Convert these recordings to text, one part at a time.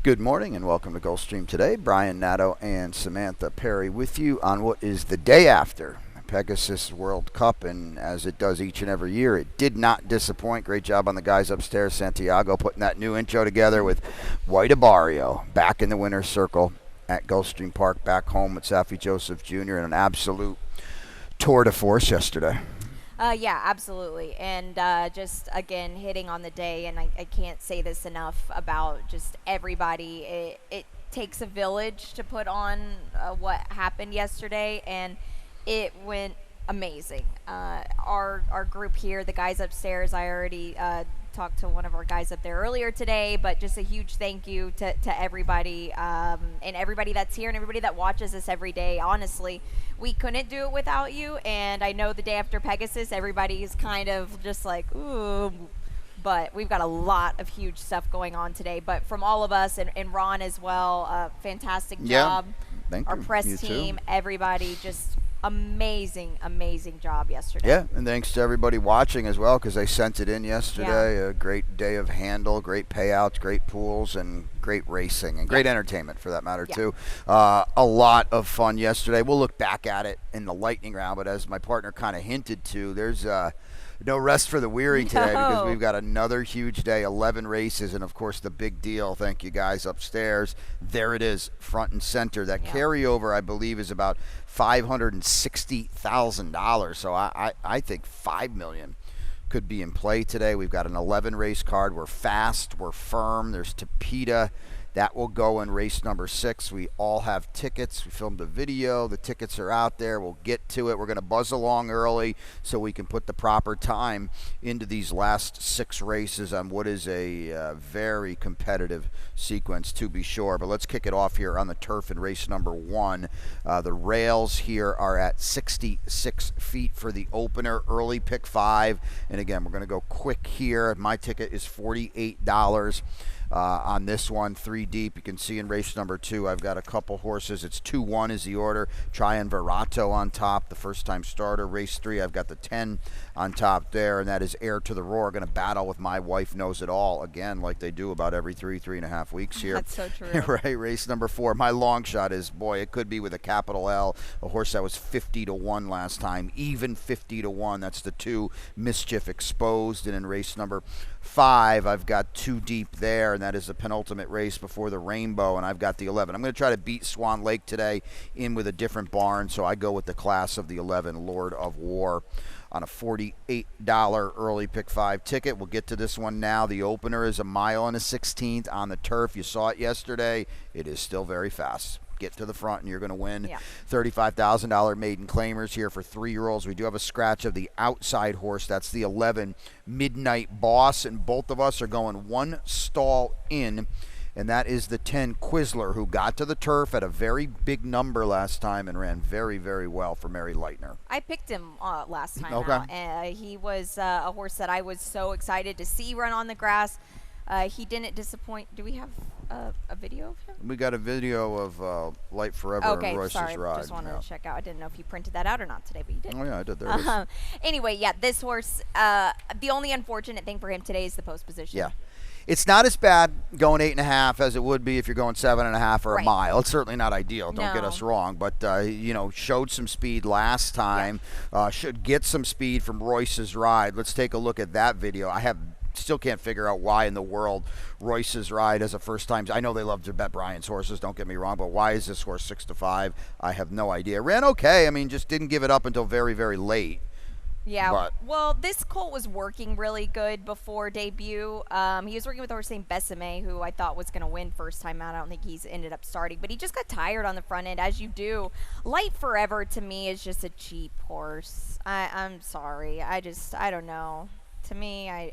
Good morning and welcome to Gulfstream today. Brian Nato and Samantha Perry with you on what is the day after Pegasus World Cup, and as it does each and every year, it did not disappoint. Great job on the guys upstairs, Santiago, putting that new intro together with White Abarrio back in the winner's circle at Gulfstream Park, back home with Safi Joseph Jr. in an absolute tour de force yesterday. Yeah, absolutely. And just, again, hitting on the day, and I can't say this enough about just everybody. It takes a village to put on what happened yesterday, and it went amazing. Our group here, the guys upstairs, I already talked to one of our guys up there earlier today, but just a huge thank you to everybody and everybody that's here and everybody that watches us every day. Honestly, we couldn't do it without you, and I know the day after Pegasus, everybody's kind of just like, ooh, but we've got a lot of huge stuff going on today. But from all of us and Ron as well, fantastic job. Thank our you. press You team, too. everybody, just amazing job yesterday. Yeah, and thanks to everybody watching as well, because they sent it in yesterday. A great day of handle, great payouts, great pools, and great racing, and great entertainment for that matter too. A lot of fun yesterday. We'll look back at it in the lightning round, but as my partner kind of hinted to, there's no rest for the weary today because we've got another huge day, 11 races, and of course the big deal, thank you guys upstairs, there it is, front and center. That carryover, I believe, is about $560,000, so I think $5 million could be in play today. We've got an 11 race card. We're fast, we're firm. There's Tapeta. That will go in race number 6. We all have tickets. We filmed a video. The tickets are out there. We'll get to it. We're going to buzz along early so we can put the proper time into these last 6 races on what is a very competitive sequence, to be sure. But let's kick it off here on the turf in race number 1. The rails here are at 66 feet for the opener, early pick 5. And again, we're going to go quick here. My ticket is $48. On this one, 3 deep. You can see in race number 2, I've got a couple horses. It's 2-1 is the order. Triunvirato on top, the first-time starter. Race 3, I've got the 10 on top there, and that is Heir to the Roar. Going to battle with My Wife Knows It All, again, like they do about every 3.5 weeks here. That's so true. Right, race number 4. My long shot is, boy, it could be with a capital L, a horse that was 50-1 last time, even 50-1. That's the 2, Mischief Exposed. And in race number 5, I've got 2 deep there, and that is the penultimate race before the Rainbow, and I've got the 11. I'm going to try to beat Swan Lake today in with a different barn, so I go with the class of the 11, Lord of War, on a $48 early pick 5 ticket. We'll get to this one now. The opener is 1 mile and a 16th on the turf. You saw it yesterday. It is still very fast. Get to the front and you're going to win. $35,000 maiden claimers here for 3-year-olds. We do have a scratch of the outside horse. That's the 11, Midnight Boss, and both of us are going 1 stall in, and that is the 10, Quizler, who got to the turf at a very big number last time and ran very, very well for Mary Leitner. I picked him last time out. He was a horse that I was so excited to see run on the grass. He didn't disappoint. Do we have a video of him? We got a video of Light Forever and Royce's Ride. Just wanted to check out. I didn't know if you printed that out or not today, but you did. Oh, yeah, I did. There it is. Anyway, this horse, the only unfortunate thing for him today is the post position. Yeah. It's not as bad going 8.5 as it would be if you're going 7.5 or a mile. It's certainly not ideal. Don't get us wrong, but showed some speed last time. Should get some speed from Royce's Ride. Let's take a look at that video. Still can't figure out why in the world Royce's Ride as a first time. I know they love to bet Brian's horses, don't get me wrong, but why is this horse 6-5? I have no idea. Ran okay. I mean, just didn't give it up until very, very late. Yeah, well, this colt was working really good before debut. He was working with a horse named Besame, who I thought was going to win first time out. I don't think he's ended up starting, but he just got tired on the front end, as you do. Light Forever, to me, is just a cheap horse. I'm sorry. I don't know. To me,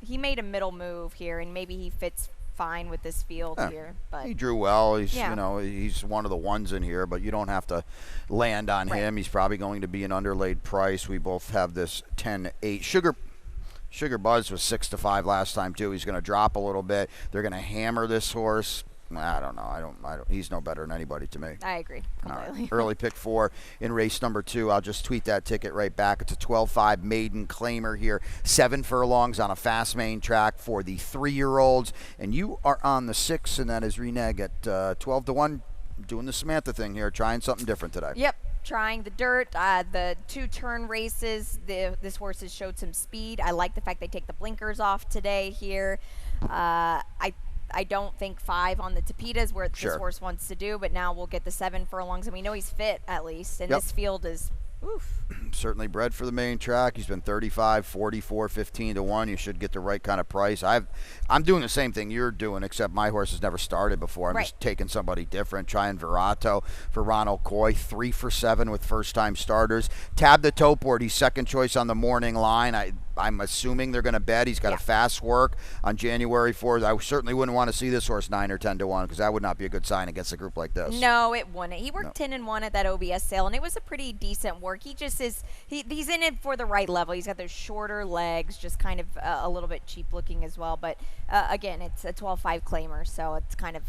he made a middle move here, and maybe he fits fine with this field here. But he drew well. He's he's one of the ones in here, but you don't have to land on him. He's probably going to be an underlaid price. We both have this 10-8. Sugar Buzz was 6-5 last time too. He's going to drop a little bit. They're going to hammer this horse. I don't know. I don't. He's no better than anybody to me. I agree All completely. right. Early pick 4 in race number 2. I'll just tweet that ticket right back. It's a 12-5 maiden claimer here. 7 furlongs on a fast main track for the 3-year-olds. And you are on the 6, and that is Reneg at 12-1. Doing the Samantha thing here, trying something different today. Yep, trying the dirt. The 2-turn races, this horse has showed some speed. I like the fact they take the blinkers off today here. I don't think 5 on the Tapita is where Sure. this horse wants to do, but now we'll get the 7 furlongs, and we know he's fit at least. And Yep. this field is, oof. Certainly bred for the main track. He's been 35, 44, 15-1. You should get the right kind of price. I'm doing the same thing you're doing, except my horse has never started before. I'm Right. just taking somebody different, trying Virato for Ronald Coy, 3 for 7 with first-time starters. Tab the tote board. He's second choice on the morning line. I'm assuming they're going to bet. He's got a fast work on January 4th. I certainly wouldn't want to see this horse 9 or 10-1 because that would not be a good sign against a group like this. No, it wouldn't. He worked 10-1 at that OBS sale, and it was a pretty decent work. He just is he's in it for the right level. He's got those shorter legs, just kind of a little bit cheap looking as well. But again, it's a 12-5 claimer, so it's kind of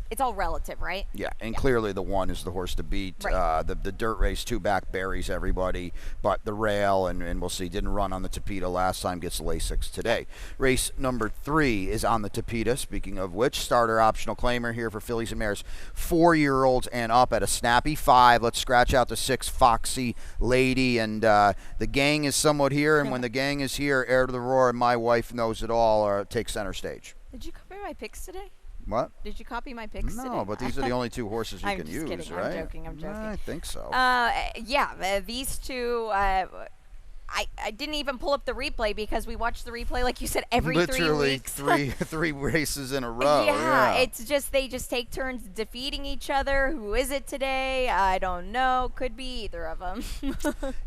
it's all relative, right? Yeah, and clearly the 1 is the horse to beat. Right. The dirt race 2 back buries everybody, but the rail, and we'll see, didn't run on the Tapita last time, gets Lasix today. Race number 3 is on the Tapita, speaking of which, starter optional claimer here for fillies and mares, 4-year-olds and up at a snappy 5. Let's scratch out the 6, Foxy Lady, and the gang is somewhat here, and when the gang is here, Heir to the Roar and My Wife Knows It All take center stage. Did you copy my picks today? What? Did you copy my picks today? No, but these are the only 2 horses you I'm can just use, kidding. right? I'm joking. I think so. Yeah, these 2. I didn't even pull up the replay because we watch the replay, like you said, every 3 Literally weeks. three races in a row. Yeah, it's just they just take turns defeating each other. Who is it today? I don't know. Could be either of them.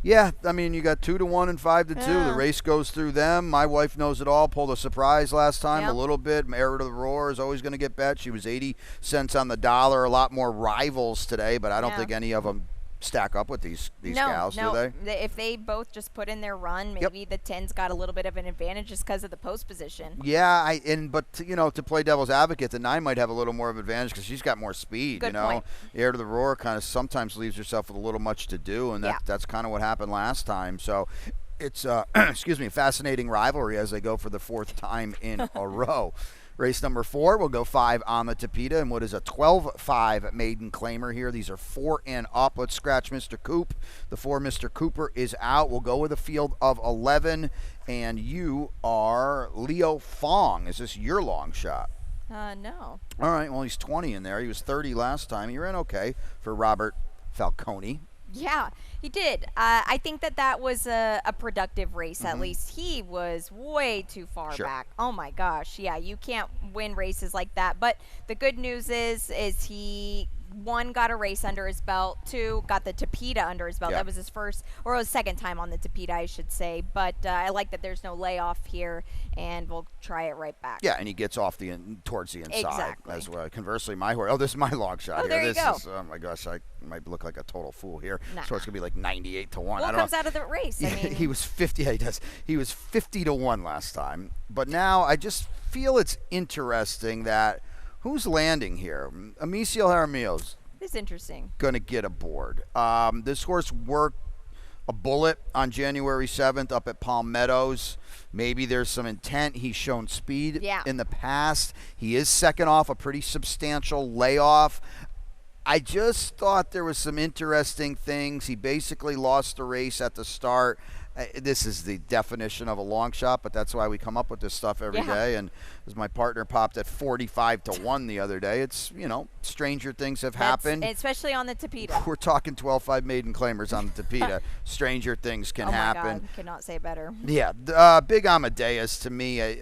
Yeah, I mean, you got 2-1 and 5-2. Yeah. The race goes through them. My Wife Knows It All pulled a surprise last time a Yep. little bit. Heir to the Roar is always going to get bet. She was 80 cents on the dollar. A lot more rivals today, but I don't think any of them stack up with these gals, do they? If they both just put in their run, maybe the 10's got a little bit of an advantage just because of the post position. Yeah, but to play devil's advocate, the 9 might have a little more of an advantage because she's got more speed. Good point. Heir to the Roar kind of sometimes leaves herself with a little much to do, and that's kind of what happened last time. So it's excuse me, fascinating rivalry as they go for the 4th time in a row. Race number 4, we'll go 5 on the Tapita, and what is a 12-5 maiden claimer here. These are 4 and up. Let's scratch Mr. Coop. The 4, Mr. Cooper, is out. We'll go with a field of 11, and you are Leo Fong. Is this your long shot? No. All right, well, he's 20 in there. He was 30 last time. You're in okay for Robert Falcone. Yeah, he did. I think that was a productive race. At least he was way too far back. Oh my gosh, yeah, you can't win races like that. But the good news is he 1 got a race under his belt, 2 got the Tapita under his belt. That was his first or his second time on the Tapita, I should say. But I like that there's no layoff here, and we'll try it right back. Yeah, and he gets off towards the inside. Exactly. As well. Conversely, my horse. Oh, this is my long shot here. There you go. Oh my gosh, I might look like a total fool here. Nah. So it's gonna be like 98-1. Well, it comes out of the race. I mean, he was 50. Yeah, he does. He was 50-1 last time, but now I just feel it's interesting that who's landing here. Amicio Jaramillo's it's interesting. gonna get aboard. This horse worked a bullet on January 7th up at Palm Meadows. Maybe there's some intent. He's shown speed in the past. He is second off a pretty substantial layoff. I just thought there was some interesting things. He basically lost the race at the start. This is the definition of a long shot, but that's why we come up with this stuff every day. And as my partner popped at 45-1 the other day, it's, stranger things have happened. Especially on the Tapita. We're talking 12-5 maiden claimers on the Tapita. Stranger things can happen. Oh my God, cannot say better. Yeah, Big Amadeus to me.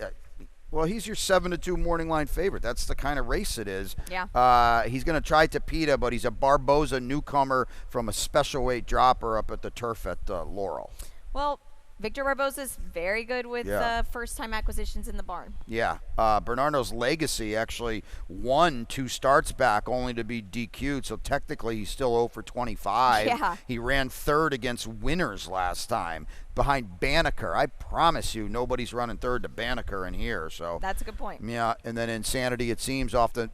Well, he's your 7-2 morning line favorite. That's the kind of race it is. Yeah. He's going to try Tapita, but he's a Barboza newcomer from a special weight dropper up at the turf at Laurel. Well, Victor Barboza's very good with first-time acquisitions in the barn. Yeah. Bernardo's Legacy actually won 2 starts back only to be DQ'd, so technically he's still 0 for 25. Yeah. He ran 3rd against winners last time. behind Banneker. I promise you, nobody's running third to Banneker in here. So That's a good point. yeah, and then Insanity, it seems, off the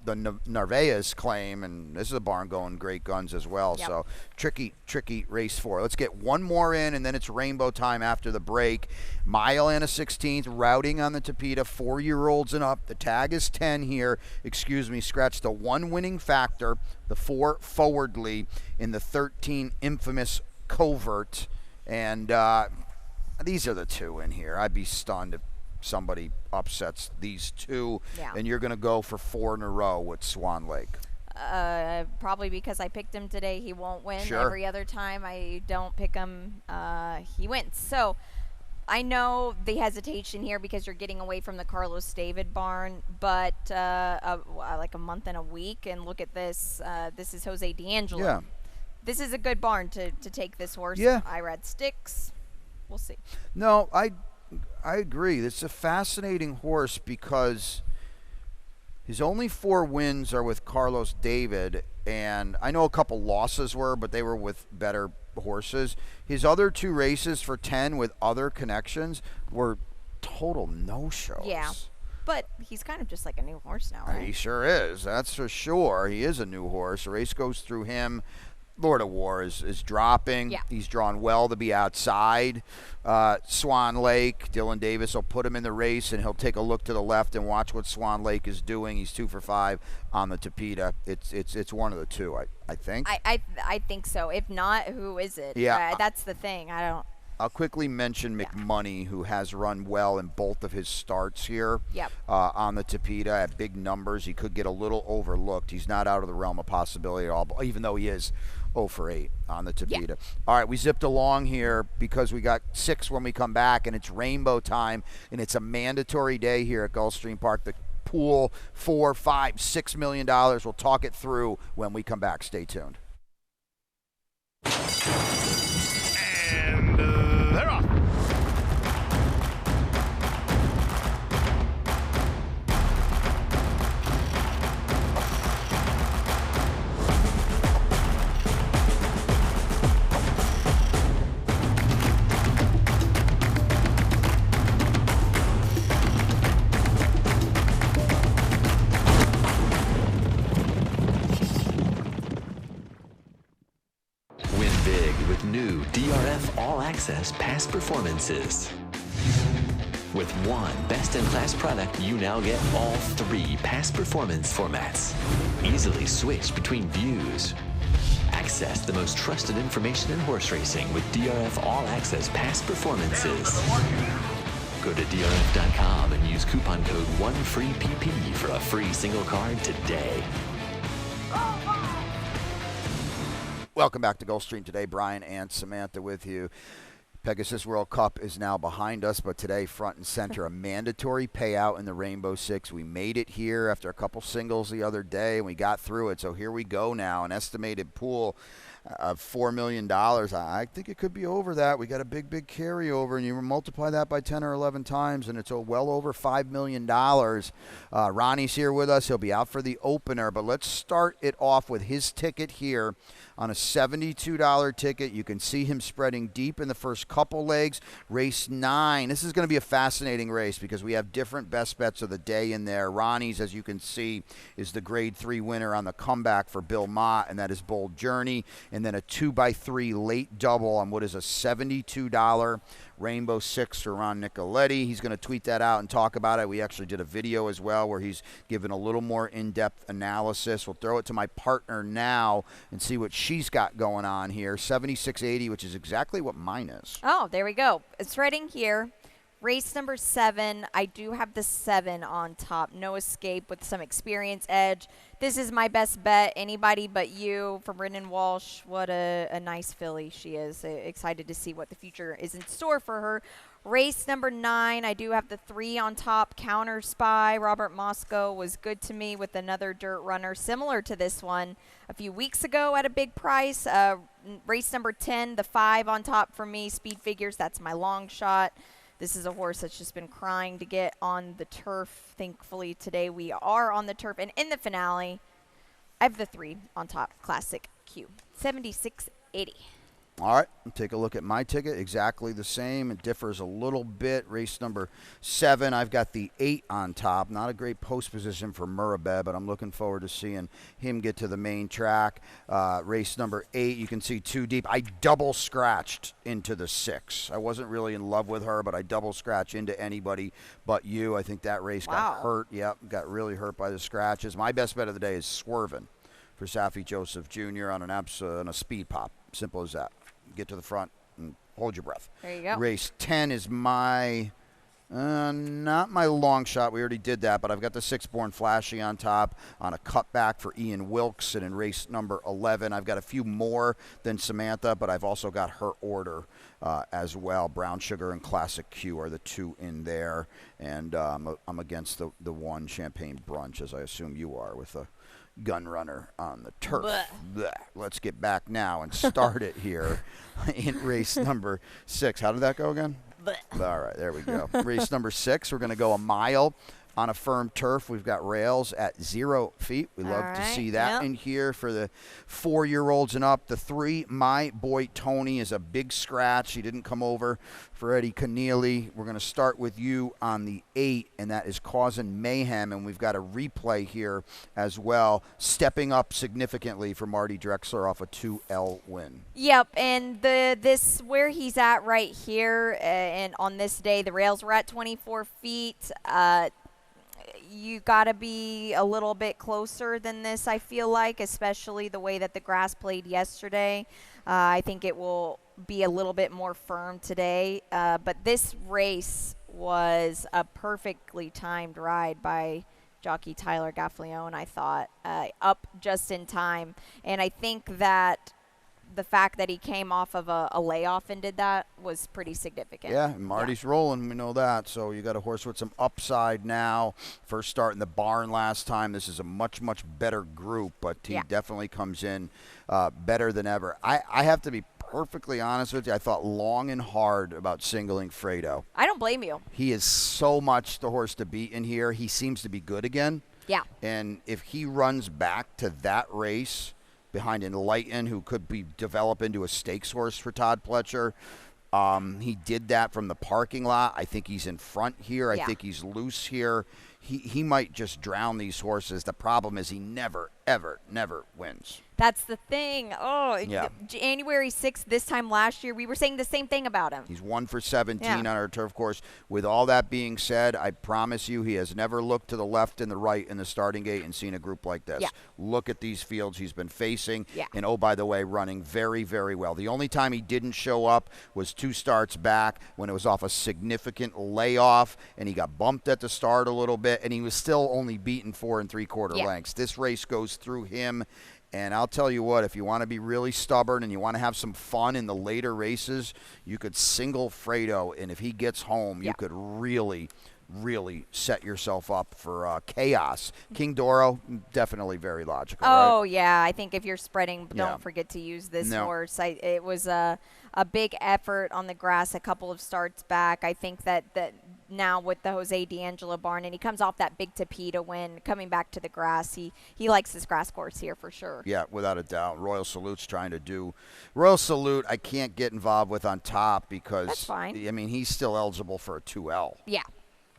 Narvaez claim, and this is a barn going great guns as well. Yep. So tricky race 4. Let's get one more in, and then it's rainbow time after the break. Mile and a 16th, routing on the Tapeta, 4-year-olds and up. The tag is 10 here. Excuse me, scratch the 1 winning factor, the 4 forwardly, in the 13 infamous Covert. And these are the 2 in here. I'd be stunned if somebody upsets these 2. Yeah. And you're going to go for 4 in a row with Swan Lake. Probably because I picked him today, he won't win. Sure. Every other time I don't pick him, he wins. So I know the hesitation here because you're getting away from the Carlos David barn, but like a month and a week, and look at this. This is Jose D'Angelo. Yeah. This is a good barn to take this horse. Yeah. Irad Sticks. We'll see. No, I agree. It's a fascinating horse because his only 4 wins are with Carlos David, and I know a couple losses were, but they were with better horses. His other 2 races for 10 with other connections were total no-shows. Yeah. But he's kind of just like a new horse now, right? He sure is. That's for sure. He is a new horse. The race goes through him. Lord of War is dropping. Yeah. He's drawn well to be outside. Swan Lake, Dylan Davis will put him in the race, and he'll take a look to the left and watch what Swan Lake is doing. He's 2 for 5 on the Tapeta. It's one of the 2, I think. I think so. If not, who is it? Yeah. That's the thing. I don't. I'll quickly mention McMoney, who has run well in both of his starts here. Yep. On the Tapeta at big numbers. He could get a little overlooked. He's not out of the realm of possibility at all, even though he is 0 for 8 on the Tapeta. Yeah. All right, we zipped along here because we got 6 when we come back, and it's rainbow time, and it's a mandatory day here at Gulfstream Park. The pool, $4, $5, $6 million. We'll talk it through when we come back. Stay tuned. And they're off. Win big with new DRF All Access Past Performances. With one best-in-class product, you now get all 3 past performance formats. Easily switch between views. Access the most trusted information in horse racing with DRF All Access Past Performances. Go to DRF.com and use coupon code 1FREEPP for a free single card today. Welcome back to Gulfstream today. Brian and Samantha with you. Pegasus World Cup is now behind us, but today, front and center, a mandatory payout in the Rainbow Six. We made it here after a couple singles the other day, and we got through it. So here we go now, an estimated pool of $4 million. I think it could be over that. We got a big carryover, and you multiply that by 10 or 11 times, and it's well over $5 million. Ronnie's here with us. He'll be out for the opener, but let's start it off with his ticket here on a $72 ticket. You can see him spreading deep in the first couple legs. Race 9. This is going to be a fascinating race because we have different best bets of the day in there. Ronnie's, as you can see, is the grade 3 winner on the comeback for Bill Mott, and that is Bold Journey. And then a 2x3 late double on what is a $72 Rainbow Six for Ron Nicoletti. He's going to tweet that out and talk about it. We actually did a video as well where he's given a little more in-depth analysis. We'll throw it to my partner now and see what she's got going on here. 76.80, which is exactly what mine is. Oh, there we go. It's right here. Race number 7. I do have the 7 on top. No Escape with some experience edge. This is my best bet. Anybody but you from Brendan Walsh. What a nice filly she is. Excited to see what the future is in store for her. Race number 9. I do have the 3 on top. Counter Spy. Robert Moscow was good to me with another dirt runner similar to this one a few weeks ago at a big price. Race number 10. The 5 on top for me. Speed Figures. That's my long shot. This is a horse that's just been crying to get on the turf. Thankfully, today we are on the turf. And in the finale, I have the 3 on top, Classic Q. 76.80. All right, take a look at my ticket. Exactly the same. It differs a little bit. Race number 7, I've got the 8 on top. Not a great post position for Murabeh, but I'm looking forward to seeing him get to the main track. Race number 8, you can see 2 deep. I double scratched into the 6. I wasn't really in love with her, but I double scratch into anybody but you. I think that race got hurt. Yep, got really hurt by the scratches. My best bet of the day is Swervin' for Safi Joseph Jr. on a speed pop. Simple as that. Get to the front and hold your breath. There you go. Race 10 is my, not my long shot. We already did that, but I've got the 6 Born Flashy on top on a cutback for Ian Wilkes. And in race number 11, I've got a few more than Samantha, but I've also got her order as well. Brown Sugar and Classic Q are the 2 in there. And I'm against the 1 Champagne Brunch, as I assume you are, with a gun runner on the turf. Blech. Let's get back now and start it here in race number 6. How did that go again? All right, there we go. Race number 6, we're going to go a mile on a firm turf. We've got rails at 0 feet. We love to see that in here for the 4-year-olds and up. The 3, My Boy Tony, is a big scratch. He didn't come over for Eddie Keneally. We're going to start with you on the 8, and that is Causing Mayhem, and we've got a replay here as well, stepping up significantly for Marty Drexler off a 2L win. Yep, and this where he's at right here, and on this day, the rails were at 24 feet. You got to be a little bit closer than this, I feel like, especially the way that the grass played yesterday. I think it will be a little bit more firm today. But this race was a perfectly timed ride by jockey Tyler Gaffalione, I thought, up just in time. And I think that the fact that he came off of a layoff and did that was pretty significant. Yeah, and Marty's rolling, we know that. So you got a horse with some upside now. First start in the barn last time. This is a much, much better group, but he definitely comes in better than ever. I have to be perfectly honest with you. I thought long and hard about singling Fredo. I don't blame you. He is so much the horse to beat in here. He seems to be good again. Yeah. And if he runs back to that race behind Enlighten, who could be develop into a stakes horse for Todd Pletcher. He did that from the parking lot. I think he's in front here. I think he's loose here. He might just drown these horses. The problem is he never, ever, never wins. That's the thing. Oh, yeah. January 6th, this time last year, we were saying the same thing about him. He's 1 for 17 on our turf course. With all that being said, I promise you he has never looked to the left and the right in the starting gate and seen a group like this. Yeah. Look at these fields he's been facing. Yeah. And, oh, by the way, running very, very well. The only time he didn't show up was 2 starts back when it was off a significant layoff, and he got bumped at the start a little bit, and he was still only beaten 4 3/4 lengths. This race goes through him. And I'll tell you what, if you want to be really stubborn and you want to have some fun in the later races, you could single Fredo, and if he gets home, you could really, really set yourself up for chaos. King Doro, definitely very logical. Oh, right? yeah. I think if you're spreading, don't forget to use this horse. It was a big effort on the grass a couple of starts back. I think that now with the Jose D'Angelo barn, and he comes off that big Tapeta win, coming back to the grass, he likes this grass course here for sure. Yeah, without a doubt. Royal Salute's trying to do. Royal Salute I can't get involved with on top because, that's fine. I mean, he's still eligible for a 2L. Yeah,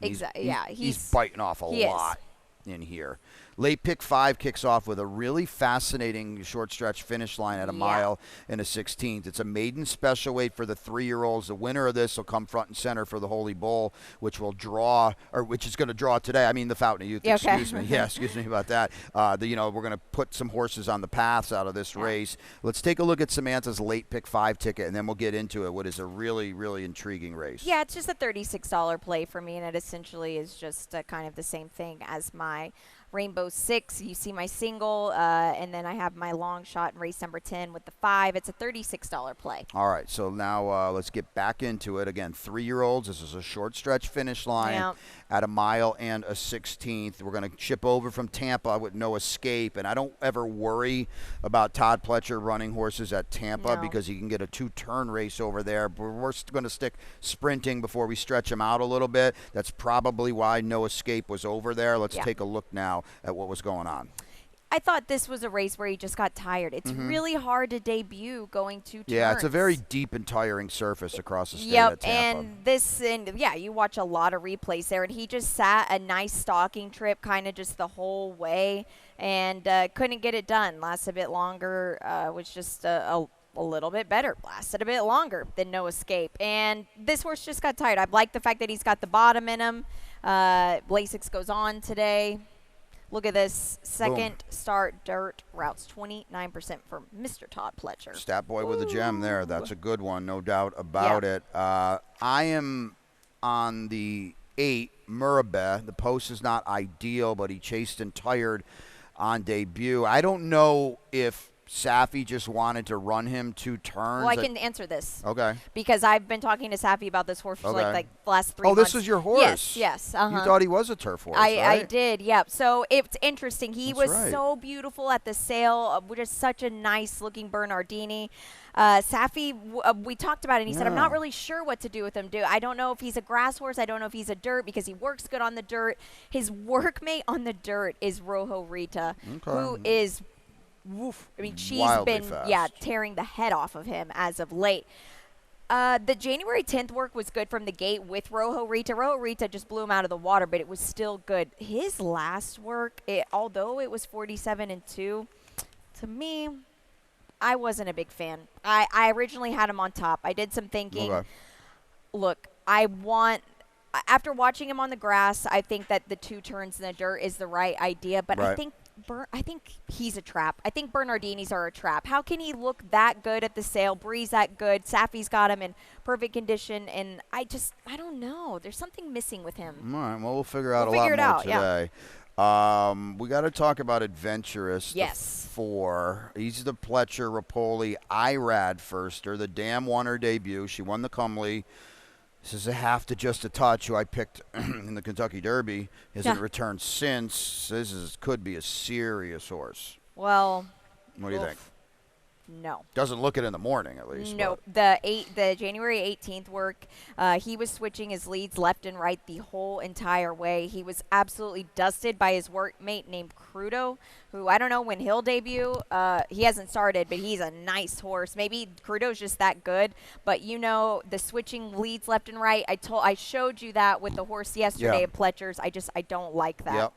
exactly. He's biting off a lot in here. Late pick 5 kicks off with a really fascinating short stretch finish line at a mile and a 16th. It's a maiden special weight for the 3-year-olds. The winner of this will come front and center for the Holy Bull, which is going to draw today. I mean, the Fountain of Youth. Excuse me. Yeah, excuse me about that. We're going to put some horses on the paths out of this race. Let's take a look at Samantha's late pick 5 ticket, and then we'll get into it. What is a really, really intriguing race? Yeah, it's just a $36 play for me, and it essentially is just kind of the same thing as my Rainbow 6, you see my single, and then I have my long shot in race number 10 with the 5. It's a $36 play. All right, so now let's get back into it. Again, 3-year-olds, this is a short stretch finish line at a mile and a 16th. We're going to chip over from Tampa with No Escape, and I don't ever worry about Todd Pletcher running horses at Tampa because he can get a 2-turn race over there. But we're going to stick sprinting before we stretch him out a little bit. That's probably why No Escape was over there. Let's take a look now at what was going on. I thought this was a race where he just got tired. It's really hard to debut going 2 turns. Yeah, it's a very deep and tiring surface across the state Yep, of Tampa. and you watch a lot of replays there, and he just sat a nice stalking trip kind of just the whole way and couldn't get it done. Lasted a bit longer, was just a little bit better. Lasted a bit longer than No Escape. And this horse just got tired. I like the fact that he's got the bottom in him. Lasix goes on today. Look at this. Second start dirt routes 29% for Mr. Todd Pletcher. Stat boy with a gem there. That's a good one, no doubt about it. I am on the 8, Murabe. The post is not ideal, but he chased and tired on debut. I don't know if Safi just wanted to run him 2 turns. Well, I can answer this. Okay. Because I've been talking to Safi about this horse for Okay. like the last 3 months. Oh, this is your horse? Yes. You thought he was a turf horse, I right? did, yep. So it's interesting. He That's was right. so beautiful at the sale. Just such a nice-looking Bernardini. Safi, we talked about it, and he said, I'm not really sure what to do with him. I don't know if he's a grass horse. I don't know if he's a dirt because he works good on the dirt. His workmate on the dirt is Rojo Rita, who is – woof. I mean, she's Wildly been, fast. tearing the head off of him as of late. The January 10th work was good from the gate with Rojo Rita. Rojo Rita just blew him out of the water, but it was still good. His last work, although it was 47-2, to me, I wasn't a big fan. I originally had him on top. I did some thinking. Okay. Look, after watching him on the grass, I think that the 2 turns in the dirt is the right idea, but Right. I think he's a trap. I think Bernardinis are a trap. How can he look that good at the sale, breeze that good? Safi's got him in perfect condition, and I don't know. There's something missing with him. All right, well, we'll figure out We'll a lot figure it more out, yeah. today. We got to talk about Adventurous. Yes. The 4. He's the Pletcher, Rapoli, Irad firster. The dam won her debut. She won the Cumley. This is a half to just a touch, who I picked in the Kentucky Derby. Hasn't returned since. Could be a serious horse. Well, What do you think? No. Doesn't look it in the morning, at least. No, the January 18th work, he was switching his leads left and right the whole entire way. He was absolutely dusted by his workmate named Crudo, who I don't know when he'll debut. He hasn't started, but he's a nice horse. Maybe Crudo's just that good, but the switching leads left and right. I showed you that with the horse yesterday at Pletcher's. I don't like that. Yep.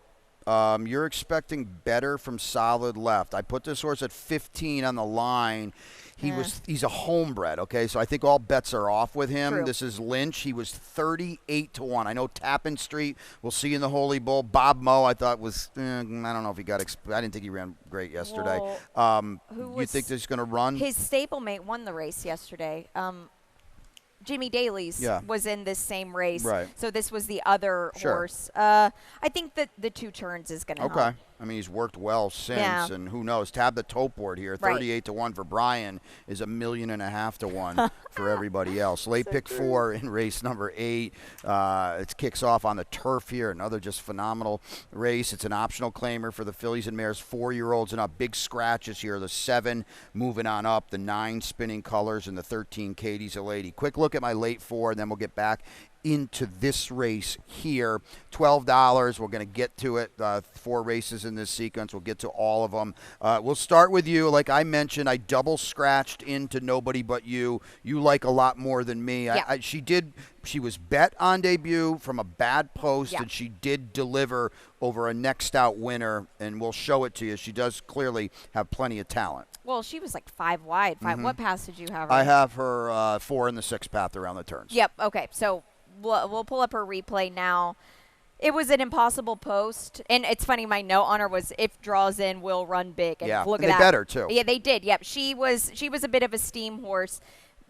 You're expecting better from solid left. I put this horse at 15 on the line. He's a homebred, okay? So I think all bets are off with him. True. This is Lynch. He was 38-1. I know Tappan Street, we'll see in the Holy Bull. Bob Moe, I thought was, I don't know if he got, I didn't think he ran great yesterday. You think he's going to run? His stablemate won the race yesterday. Jimmy Daly's was in this same race. Right. So this was the other Sure. horse. I think that the 2 turns is going to help. Okay. I mean, he's worked well since, and who knows? Tab the tote board here. 38-1 for Brian is $1.5 million to 1 for everybody else. Late pick 4 in race number 8. It kicks off on the turf here. Another just phenomenal race. It's an optional claimer for the fillies and mares, 4-year-olds and up. Big scratches here. The 7 moving on up, the 9 spinning colors, and the 13 Katie's a lady. Quick look at my late 4, and then we'll get back into this race here. $12. We're going to get to it. 4 races in this sequence. We'll get to all of them. We'll start with you. Like I mentioned, I double scratched into Nobody But You. You like a lot more than me. Yeah. She was bet on debut from a bad post, and she did deliver over a next out winner, and we'll show it to you. She does clearly have plenty of talent. Well, she was like 5 wide. What pass did you have her? I have her 4 in the 6th path around the turns. Yep. Okay. So we'll pull up her replay now. It was an impossible post, and it's funny. My note on her was, "If draws in, will run big." And look and at that. They bet her too. Yeah, they did. Yep. She was a bit of a steam horse.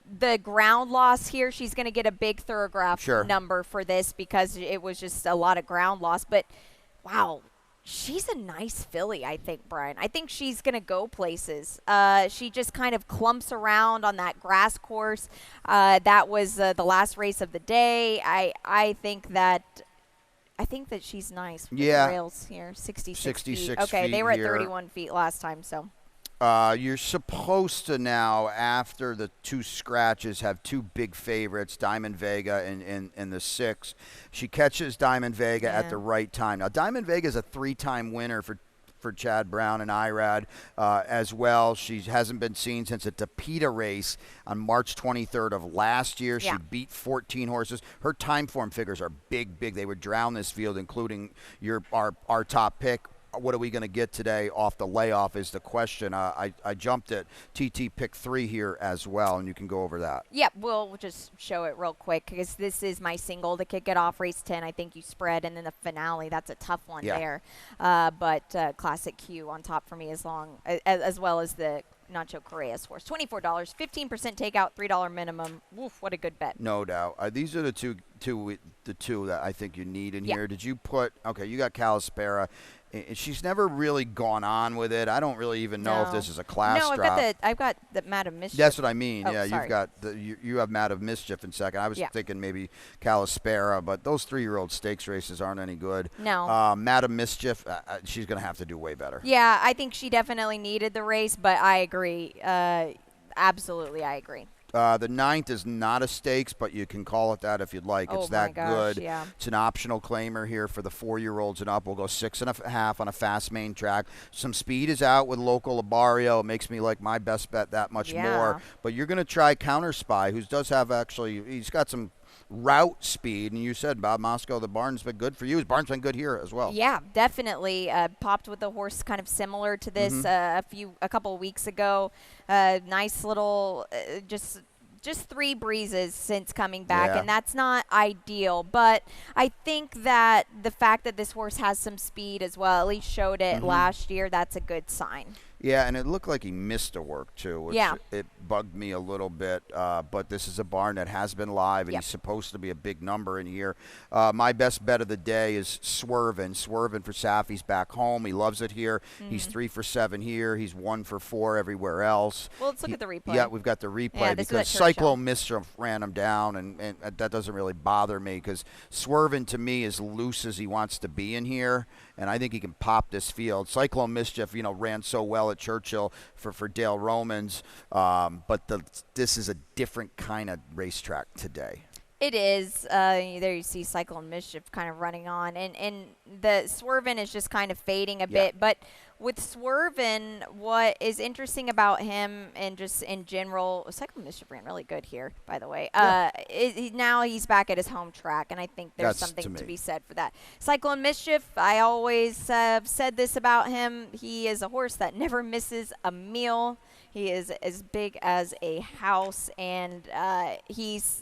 The ground loss here, she's going to get a big thoroughgraph number for this because it was just a lot of ground loss. But wow, she's a nice filly, I think, Brian. I think she's going to go places. She just kind of clumps around on that grass course. That was the last race of the day. I think that she's nice. With the rails here, 66 feet. Okay, feet they were at here. 31 feet last time, so. You're supposed to now, after the 2 scratches, have 2 big favorites, Diamond Vega and the 6. She catches Diamond Vega at the right time. Now, Diamond Vega is a 3-time winner for for Chad Brown and Irad as well. She hasn't been seen since a Tapeta race on March 23rd of last year. She beat 14 horses. Her time form figures are big. They would drown this field, including our top pick. What are we going to get today off the layoff is the question. I jumped at TT pick 3 here as well, and you can go over that. Yep, we'll just show it real quick because this is my single to kick it off. Race 10, I think you spread, and then the finale, that's a tough one there. But Classic Q on top for me as well as the Nacho Correa's horse. $24, 15% takeout, $3 minimum. Woof, what a good bet. No doubt. These are the two that I think you need in here. Did you put – okay, you got Calispera. She's never really gone on with it. I don't really even know if this is a class drop. No, I've got the Madam Mischief. That's what I mean. Oh, yeah, sorry. you've got you have Madam Mischief in second. I was thinking maybe Calispera, but those 3-year-old stakes races aren't any good. No. Madam Mischief, she's going to have to do way better. Yeah, I think she definitely needed the race, but I agree. Absolutely, I agree. The 9th is not a stakes, but you can call it that if you'd like. It's that good. Yeah. It's an optional claimer here for the 4-year-olds and up. We'll go 6.5 on a fast main track. Some speed is out with local Labario. It makes me like my best bet that much more. But you're going to try Counter Spy, who does have he's got some route speed, and you said Bob Moscow, the barn's been good for you. His barn's been good here as well. Yeah, definitely. Popped with a horse kind of similar to this a couple of weeks ago. Nice little just 3 breezes since coming back, and that's not ideal. But I think that the fact that this horse has some speed as well, at least showed it last year, that's a good sign. Yeah, and it looked like he missed a work, too, which it bugged me a little bit. But this is a barn that has been live, and he's supposed to be a big number in here. My best bet of the day is Swervin'. Swervin' for Safi's back home. He loves it here. He's 3 for 7 here. He's 1 for 4 everywhere else. Well, let's look at the replay. Yeah, we've got the replay because Cyclone Mischief ran him down, and that doesn't really bother me because Swervin', to me, is loose as he wants to be in here, and I think he can pop this field. Cyclone Mischief, ran so well at Churchill for Dale Romans, but this is a different kind of racetrack today. It is. There you see Cyclone Mischief kind of running on, and the Swervin' is just kind of fading a bit. But with Swervin', what is interesting about him and just in general, Cyclone Mischief ran really good here, by the way. Now he's back at his home track, and I think there's something to be said for that. Cyclone Mischief, I always have said this about him. He is a horse that never misses a meal. He is as big as a house, and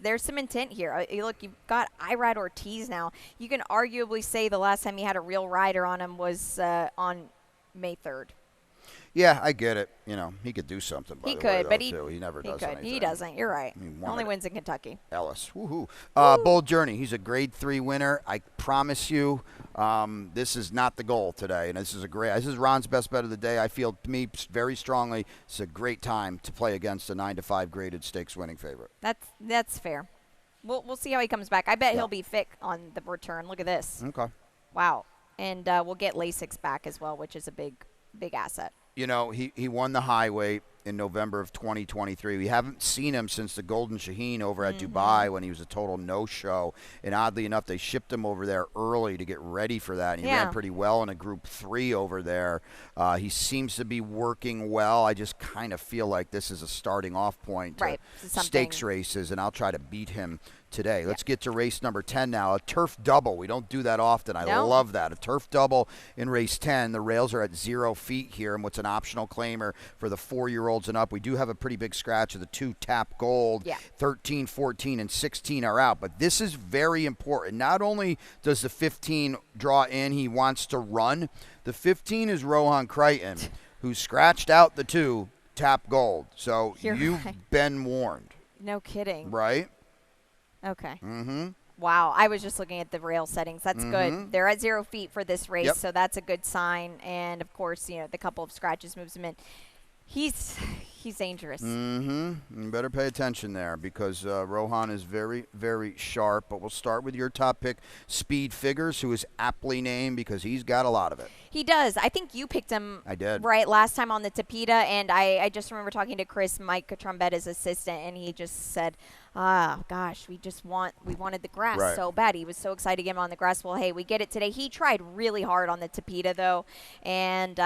there's some intent here. Look, you've got Irad Ortiz now. You can arguably say the last time he had a real rider on him was on May 3rd. Yeah, I get it. He could do something. By he the could, way, but he never does anything. He doesn't. You're right. Only wins in Kentucky. Ellis. Woohoo. Bold Journey. He's a grade 3 winner. I promise you, this is not the goal today. And this is Ron's best bet of the day. I feel, to me, very strongly, it's a great time to play against a 9-5 graded stakes winning favorite. That's fair. We'll see how he comes back. I bet he'll be fit on the return. Look at this. Okay. Wow. And we'll get Lasix back as well, which is a big asset. He won the highway in November of 2023. We haven't seen him since the Golden Shaheen over at Dubai when he was a total no-show. And oddly enough, they shipped him over there early to get ready for that. And he ran pretty well in a Group 3 over there. He seems to be working well. I just kind of feel like this is a starting off point to stakes races, and I'll try to beat him today. Let's get to race number 10 now. A turf double. We don't do that often. I love that. A turf double in race 10. The rails are at 0 feet here, and what's an optional claimer for the 4-year-olds and up. We do have a pretty big scratch of the 2 Tap Gold. 13, 14, and 16 are out, but this is very important. Not only does the 15 draw in, he wants to run. The 15 is Rohan Crichton, who scratched out the 2 Tap Gold. So you've been warned. No kidding. Right? Okay. Mm-hmm. Wow. I was just looking at the rail settings. That's good. They're at 0 feet for this race, so that's a good sign. And, of course, the couple of scratches moves them in. He's dangerous. Mm-hmm. You better pay attention there because Rohan is very, very sharp. But we'll start with your top pick, Speed Figures, who is aptly named because he's got a lot of it. He does. I think you picked him. I did. Right last time on the Tapeta, and I just remember talking to Chris, Mike Trombetta's assistant, and he just said, gosh, we wanted the grass so bad. He was so excited to get him on the grass. Well, hey, we get it today. He tried really hard on the Tapeta, though, and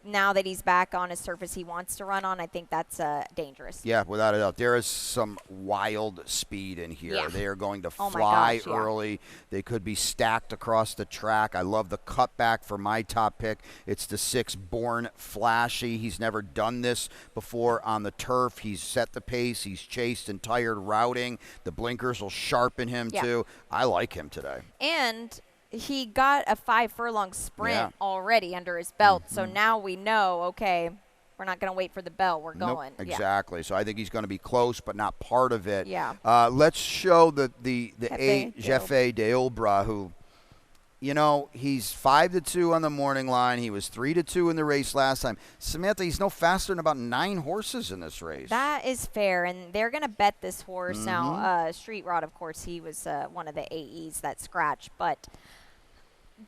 now that he's back on a surface he wants to run on, I think that's dangerous. Yeah, without a doubt. There is some wild speed in here. Yeah. They are going to Oh my fly gosh, yeah. early. They could be stacked across the track. I love the cutback for my top pick. It's the 6 Born Flashy. He's never done this before on the turf. He's set the pace. He's chased and tired routing. The blinkers will sharpen him, too. I like him today. And he got a 5 furlong sprint already under his belt, so now we know, okay, we're not going to wait for the bell. We're going. Nope, exactly. So I think he's going to be close, but not part of it. Yeah. Let's show the Jefe Jefe Deobra, who, you know, he's 5-2 on the morning line. He was 3-2 in the race last time. Samantha, he's no faster than about 9 horses in this race. That is fair, and they're going to bet this horse. Now, Street Rod, of course, he was one of the AEs that scratched, but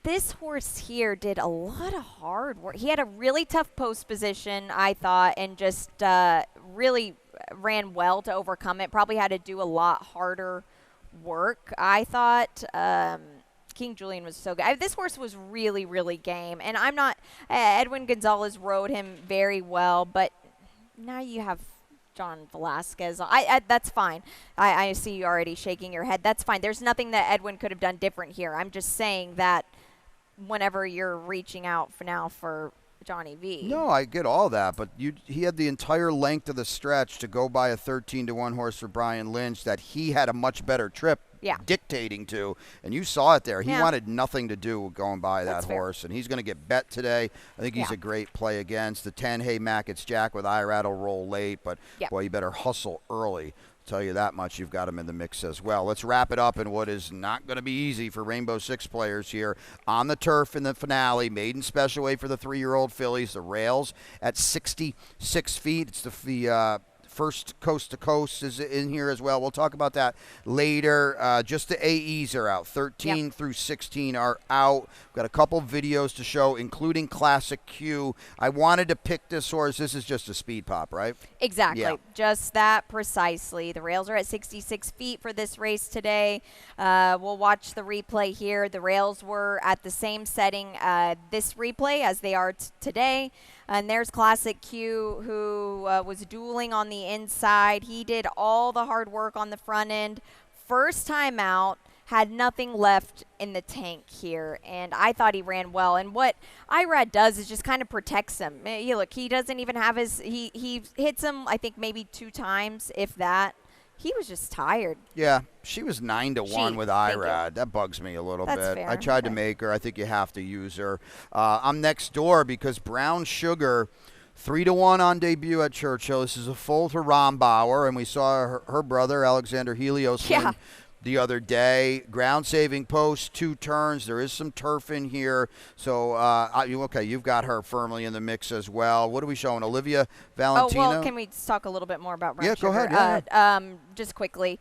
this horse here did a lot of hard work. He had a really tough post position, I thought, and just really ran well to overcome it. Probably had to do a lot harder work, I thought. King Julian was so good. This horse was really, really game. And I'm not Edwin Gonzalez rode him very well, but now you have John Velasquez. That's fine. I see you already shaking your head. That's fine. There's nothing that Edwin could have done different here. I'm just saying that whenever you're reaching out for Johnny V. No, I get all that, but he had the entire length of the stretch to go by a 13-1 horse for Brian Lynch that he had a much better trip dictating to, and you saw it there. He wanted nothing to do with going by that horse, and he's going to get bet today. I think he's a great play against. The 10, Hey Mac, it's Jack with Irad will roll late, but boy, you better hustle early. Tell you that much. You've got him in the mix as well. Let's wrap it up in what is not going to be easy for Rainbow Six players here on the turf in the finale. Maiden special weight for the 3-year-old fillies. The rails at 66 feet. It's the first coast to coast is in here as well. We'll talk about that later. Just the AEs are out. 13 through 16 are out. We've got a couple videos to show, including Classic Q. I wanted to pick this horse. This is just a speed pop, right? Exactly. Yeah. Just that precisely. The rails are at 66 feet for this race today. We'll watch the replay here. The rails were at the same setting this replay as they are today. And there's Classic Q, who was dueling on the inside. He did all the hard work on the front end. First time out, had nothing left in the tank here, and I thought he ran well. And what Irad does is just kind of protects him. Look, he doesn't even have his – he hits him, I think, maybe 2 times, if that. He was just tired. Yeah, she was 9-1 with Irad. That bugs me a little bit. Fair. I tried to make her. I think you have to use her. I'm next door because Brown Sugar, 3-1 on debut at Churchill. This is a full to Rombauer, and we saw her brother Alexander Helios win the other day. Ground saving post, 2 turns. There is some turf in here. So, you've got her firmly in the mix as well. What are we showing? Olivia Valentino? Oh, well, can we talk a little bit more about Brown Sugar? Go ahead. Just quickly.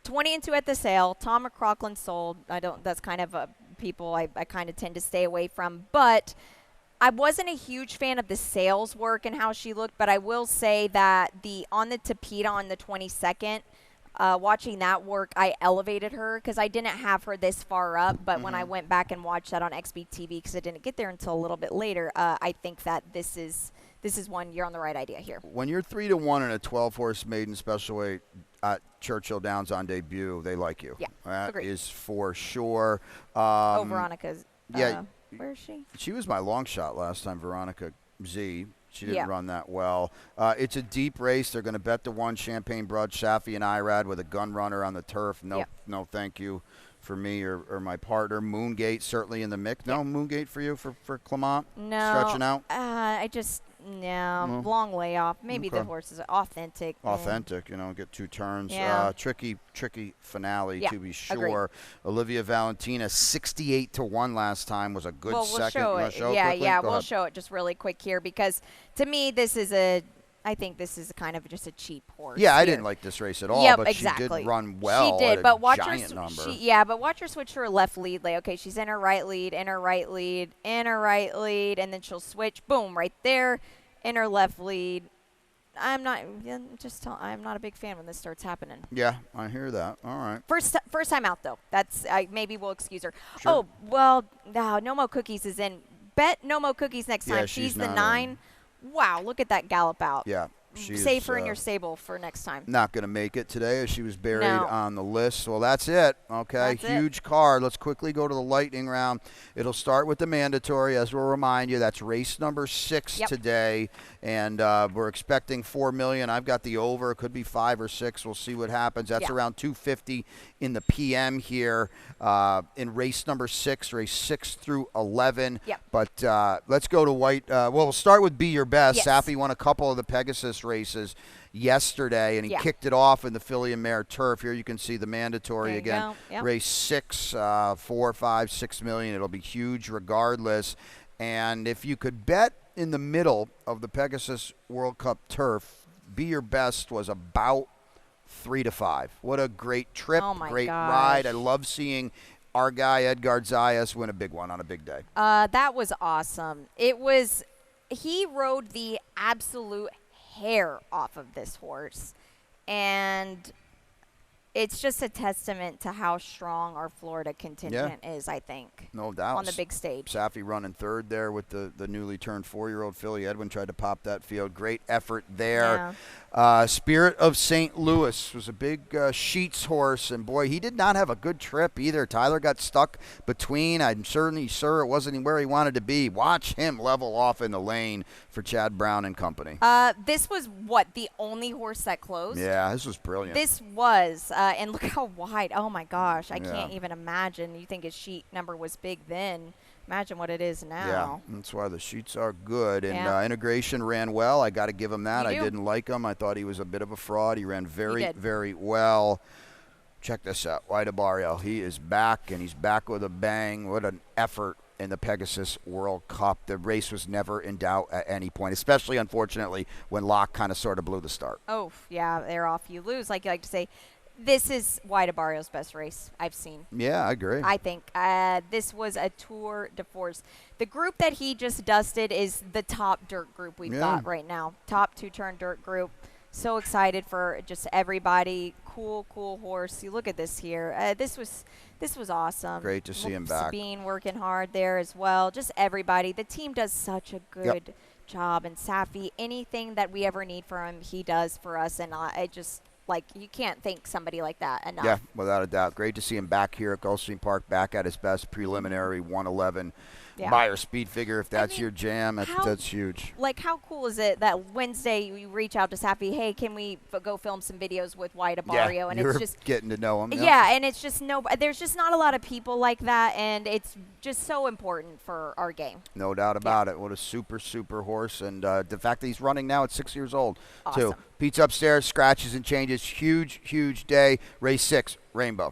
20-2 at the sale. Tom McCrocklin sold. That's kind of people I kind of tend to stay away from. But I wasn't a huge fan of the sales work and how she looked, but I will say that on the Tapeta on the 22nd, watching that work, I elevated her because I didn't have her this far up. But when I went back and watched that on XBTV, because I didn't get there until a little bit later, I think that this is one you're on the right idea here. When you're 3-1 in a 12-horse maiden special weight at Churchill Downs on debut, they like you. Yeah, that agreed. is for sure. Veronica's. Where is she? She was my long shot last time, Veronica Z. She didn't run that well. It's a deep race. They're going to bet the 1 Champagne Broad, Shafi and Irad with a gun runner on the turf. No, thank you for me or my partner. Moongate certainly in the mix. No Moongate for you for Clement? No. Stretching out? Yeah, No? long layoff. Maybe the Okay. horse is authentic. Authentic, get 2 turns. Yeah. Tricky finale Yeah, to be agreed. sure. Olivia Valentina, 68-1 last time, was a good Well, second. we'll show You wanna it. show Yeah, quickly? yeah, Go we'll ahead. show it just really quick here because to me I think this is kind of just a cheap horse. Yeah, I here. didn't like this race at all, Yep, but exactly. she did run well. She did, at a but watch giant her. number. But watch her switch to her left lead. Like, okay, she's in her right lead, in her right lead, in her right lead, and then she'll switch. Boom, right there, in her left lead. I'm not a big fan when this starts happening. Yeah, I hear that. All right. First time out though. Maybe we'll excuse her. Sure. Oh well, no Mo Cookies is in. Bet No Mo Cookies next Yeah, time. she's the not 9. Wow, look at that gallop out. Yeah. She's, Save her in your stable for next time. not going to make it today as she was buried No. on the list. Well, that's it. Okay, That's it. huge card. Let's quickly go to the lightning round. It'll start with the mandatory, as we'll remind you. That's race number 6 Yep. today, and we're expecting $4 million. I've got the over. It could be 5 or 6. We'll see what happens. That's Yeah. around 250 in the PM here in race number 6, race 6 through 11. Yep. But let's go to white. We'll start with Be Your Best. Yes. Safi won a couple of the Pegasus races yesterday, and he Yeah. kicked it off in the filly and mare turf. Here you can see the mandatory There you again. go. Yep. Race 6, 4, 5, 6 million. It'll be huge regardless. And if you could bet in the middle of the Pegasus World Cup turf, Be Your Best was about 3 to 5. What a great trip, Oh my great gosh. ride. I love seeing our guy Edgar Zayas win a big one on a big day. That was awesome. He rode the absolute hair off of this horse, and it's just a testament to how strong our Florida contingent is, I think, No doubt. on the big stage. Safi running third there with the newly turned 4-year-old filly. Edwin tried to pop that field. Great effort there. Spirit of St. Louis was a big Sheets horse, and boy, he did not have a good trip either. Tyler got stuck between. I'm certainly sure it wasn't where he wanted to be. Watch him level off in the lane for Chad Brown and company. This was the only horse that closed? Yeah, this was brilliant. This was, and look how wide. Oh my gosh, I Yeah. can't even imagine. You think his sheet number was big then. Imagine what it is Yeah, now. that's why the sheets are good. And Yeah. Integration ran well. I got to give him that. You I do. didn't like him. I thought he was a bit of a fraud. He ran very, did. very well. Check this out. White Barrio. He is back, and he's back with a bang. What an effort in the Pegasus World Cup. The race was never in doubt at any point, especially, unfortunately, when Locke kind of sort of blew the start. Oh, yeah, they're off. You lose, like you like to say. This is White Barrio's best race I've seen. Yeah, I agree. I think this was a tour de force. The group that he just dusted is the top dirt group we've got right now. Top 2-turn dirt group. So excited for just everybody. Cool horse. You look at this here. This was awesome. Great to see him back. Sabine working hard there as well. Just everybody. The team does such a good job. And Safi, anything that we ever need from him, he does for us. And I just. Like, you can't thank somebody like that enough. Yeah, without a doubt. Great to see him back here at Gulfstream Park, back at his best. Preliminary 111 buyer speed figure. If that's your jam, that's huge. Like, how cool is it that Wednesday you reach out to Safi, hey, can we go film some videos with White Barrio? And you're it's just getting to know him. Yeah, and it's just there's just not a lot of people like that, and it's just so important for our game. No doubt about it. What a super, super horse. And the fact that he's running now at 6 years old, too. Awesome. Pete's upstairs, scratches and changes. Huge, huge day. Race 6, Rainbow.